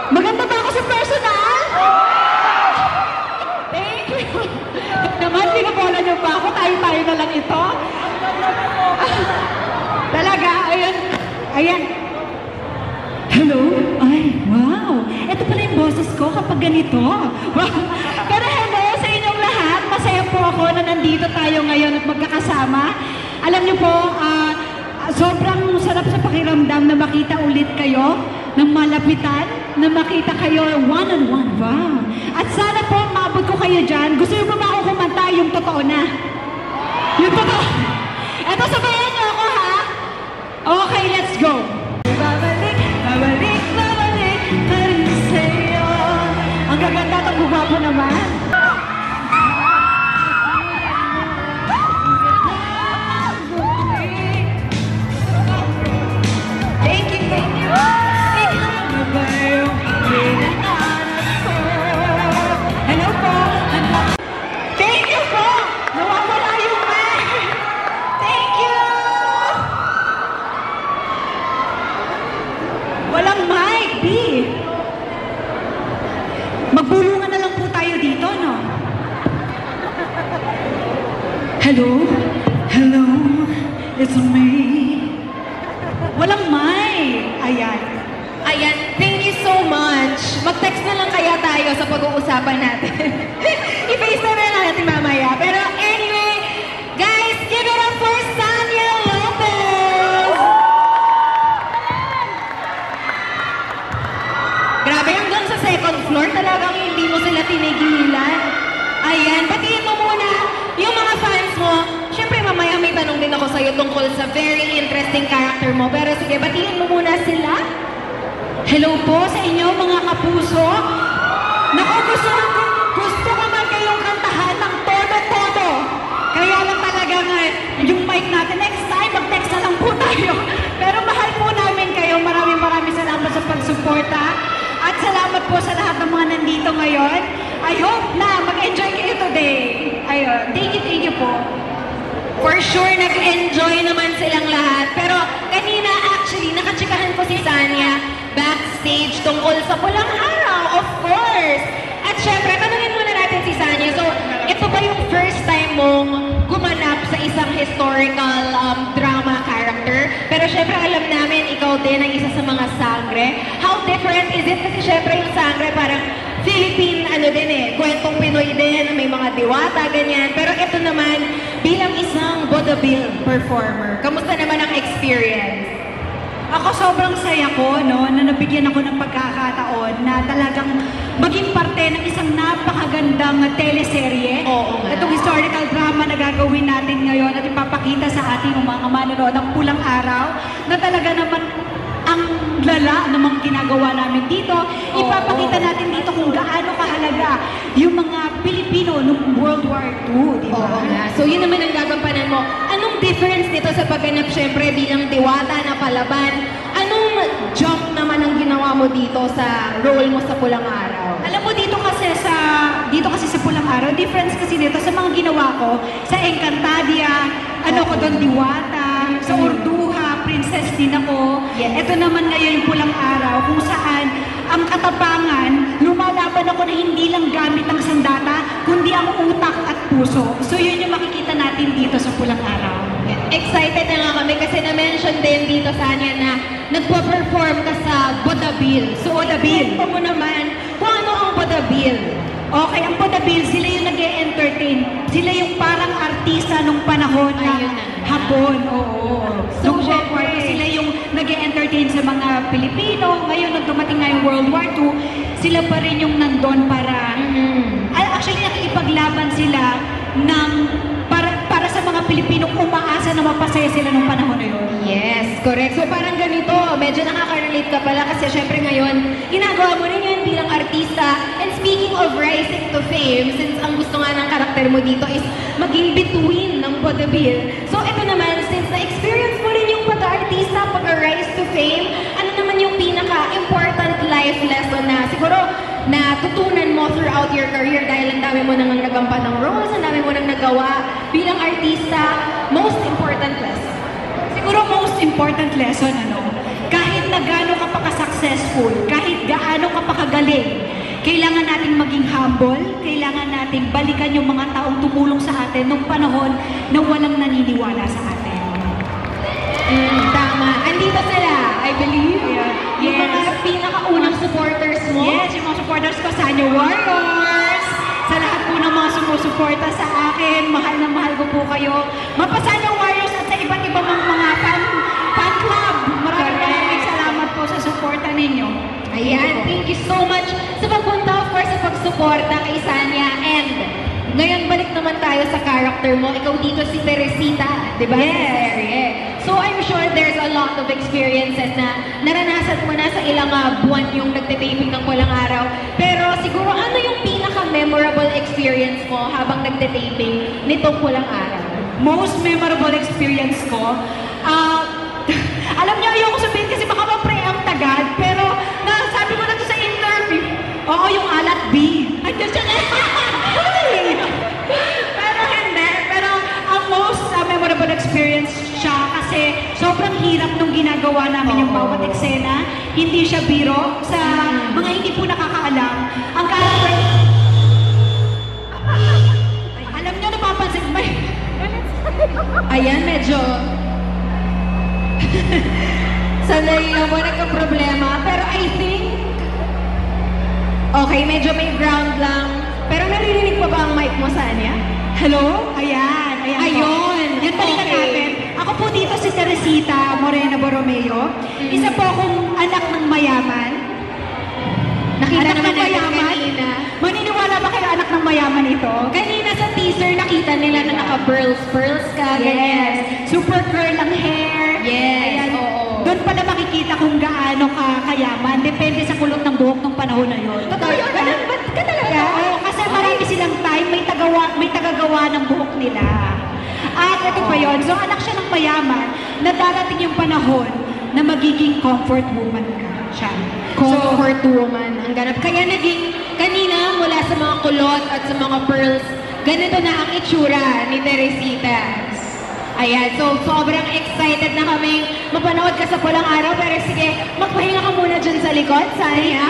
Maganda ba ako sa personal? Thank you. Naman, pinabola niyo ba ako? Tayo-tayo na lang ito. Talaga, ayan. Ayan. Hello? Ay, wow. Ito pala yung boses ko kapag ganito. Wow. Pero hello sa inyong lahat. Masaya po ako na nandito tayo ngayon at magkakasama. Alam niyo po, sobrang sarap sa pakiramdam na makita ulit kayo ng malapitan, na makita kayo one-on-one. Wow. At sana po, maabot ko kayo dyan. Gusto niyo ba ako kumanta yung totoo na? Yung totoo. Eto, sabayan niyo ako, ha? Okay, let's go. Babalik, babalik, babalik, pa rin sa'yo. Ang gaganda at ang guwapo naman. Thank you, thank you. Hello po. Thank you po. Nawawala yung mic. Thank you. Walang mic, B. Magbulungan na lang po tayo dito, no? Hello? Hello? It's me. Walang mic. Ayan. Ayan, thank you so much. Mag-text na lang kaya tayo sa pag-uusapan natin. I-FaceTime na natin mamaya. Pero anyway, guys, give it up for Sanya Lopez! Grabe, hanggang sa second floor, talagang hindi mo sila tinigilan. Ayan, batiin mo muna yung mga fans mo. Siyempre, mamaya may tanong din ako sa'yo tungkol sa very interesting character mo. Pero sige, batiin mo muna sila. Hello po sa inyo mga kapuso. Naku, gusto ko man kayong kantahan ng todo-todo. Kaya lang talaga nga yung mic natin. Next time, mag-text na lang po tayo. Pero mahal po namin kayo. Maraming salamat sa pagsuporta. At salamat po sa lahat ng mga nandito ngayon. I hope na mag-enjoy kayo today. Ayun, thank you po. For sure, nag-enjoy naman silang lahat. Pero kanina, actually, nakachikahan ko si Sanya backstage tungkol sa Pulang Araw, of course. At syempre, tanungin muna natin si Sanya. So, ito ba yung first time mong gumanap sa isang historical drama character? Pero syempre, alam namin, ikaw din ang isa sa mga Sangre. How different is it? Kasi syempre, yung Sangre parang Philippine, kwentong Pinoy din, may mga diwata, ganyan. Pero ito naman, bilang isang vaudeville performer, kamusta naman ang experience? Ako sobrang saya ko, no, na nabigyan ako ng pagkakataon na talagang maging parte ng isang napakagandang teleserye. Oo nga. Itong historical drama na gagawin natin ngayon at ipapakita sa ating mga manonood ng Pulang Araw na talaga naman ang lala ng mga ginagawa namin dito. Ipapakita natin dito kung gaano kahalaga yung mga Pilipino noong World War II, di ba? Oo nga. So yun naman ang gagampanan mo. Anong difference nito sa pagganap syempre bilang diwata na palaban? Anong jump naman ang ginawa mo dito sa role mo sa Pulang Araw? Alam mo dito kasi sa Pulang Araw, difference kasi dito sa mga ginawa ko sa Encantadia, ko doon diwata, sa Urduha, princess din ako. Yes. Ito naman ngayon yung Pulang Araw kung saan ang katapangan, lumalaban ako na hindi lang gamit ang sandata, kundi ang utak at puso. So yun yung makikita natin dito sa Pulang Araw. Excited na nga kami kasi na-mention din dito Sanya na nagpo-perform ka sa vaudeville. So vaudeville, mo naman kung ano ang vaudeville? Okay, ang vaudeville, sila yung nag-e-entertain. Sila yung parang artista nung panahon ng Hapon. Oo. So, Nung World War II, sila yung nag-e-entertain sa mga Pilipino. Ngayon, nung dumating na yung World War II, sila pa rin yung nandun para... Actually, nakikipaglaban sila ng para sa mga Pilipinong umaasa na mapasaya sila nung panahon na yun. Yes, correct. So parang ganito, medyo nakaka-relate ka pala kasi syempre ngayon, ginagawa mo rin yun bilang artista. And speaking of rising to fame, since ang gusto nga ng karakter mo dito is maging bituin ng vaudeville. So ito naman, since na-experience mo rin yung pag-artista, pag-rise to fame, ano naman yung pinaka-important life lesson na siguro natutunan mo throughout your career dahil ang dami mo nang nagampan ng roles, ang dami mo nang nagawa bilang artista, most important lesson? Siguro most important lesson, kahit na gaano ka pa ka-successful, kahit gaano ka pa day. Kailangan nating maging humble, kailangan nating balikan yung mga taong tumulong sa atin nung panahon na walang naniniwala sa atin. Tama. Andito sila, I believe. Yung Yes. mga pinakaunang supporters mo. Yes, yung mga supporters ko, Sanyo Warriors, sa lahat po ng mga sumusuporta sa akin, mahal na mahal ko po kayo. Mapasanyo Warriors at sa iba't ibang mga fan club. Maraming salamat po sa suporta ninyo. Ayan, thank you so much sa pagpunta, of course, sa pagsuporta kay Sanya. And ngayon, balik naman tayo sa character mo. Ikaw dito si Teresita, di ba? Yes. Sa serye. So I'm sure there's a lot of experiences na naranasan mo na sa ilang buwan yung nagte-taping ng Pulang Araw. Pero siguro, ano yung pinaka-memorable experience mo habang nagte-taping nitong Pulang Araw? Most memorable experience ko, alam niyo, ayoko sabihin kasi baka ma-preempt agad, pero sabi ko na to sa interview, oo, yung alat B. Ay, just pero hindi. Pero ang most memorable experience siya kasi sobrang hirap nung ginagawa namin yung bawat eksena. Hindi siya biro. Sa mga hindi po nakakaalam, ang character... Alam niyo, napapansin mo. Ayan, medyo... Sanay lang mo, nagka-problema. Pero I think... Okay, medyo may ground lang. Pero naririnig pa ba ang mic mo, Sanya? Hello? Ayan. Ayun. Yan balikan Okay. natin. Ako po dito si Teresita Morena Borromeo. Isa po akong anak ng mayaman. Nakita Anak naman ng natin mayaman? kanina. Maniniwala ba kayo anak ng mayaman ito? Kanina sa teaser, nakita nila na naka-pearls ka, ganyan. Yes. Super curl ang hair. Yes, Ayan. oo. Doon pala makikita kung gaano ka kayaman. Depende sa kulot ng buhok ng panahon na yun. Totoo yun? Ba't ka talaga? Oo, kasi marami silang time, may tagagawa ng buhok nila. At ito pa yun, so anak siya ng mayaman, na darating yung panahon na magiging comfort woman ka siya. Comfort woman ang ganap. Kaya naging kanina mula sa mga kulot at sa mga pearls, ganito na ang itsura ni Teresita. Ayan, so sobrang excited na kaming mapanood ka sa Pulang Araw. Pero sige, magpahinga ka muna dyan sa likod, Sanya.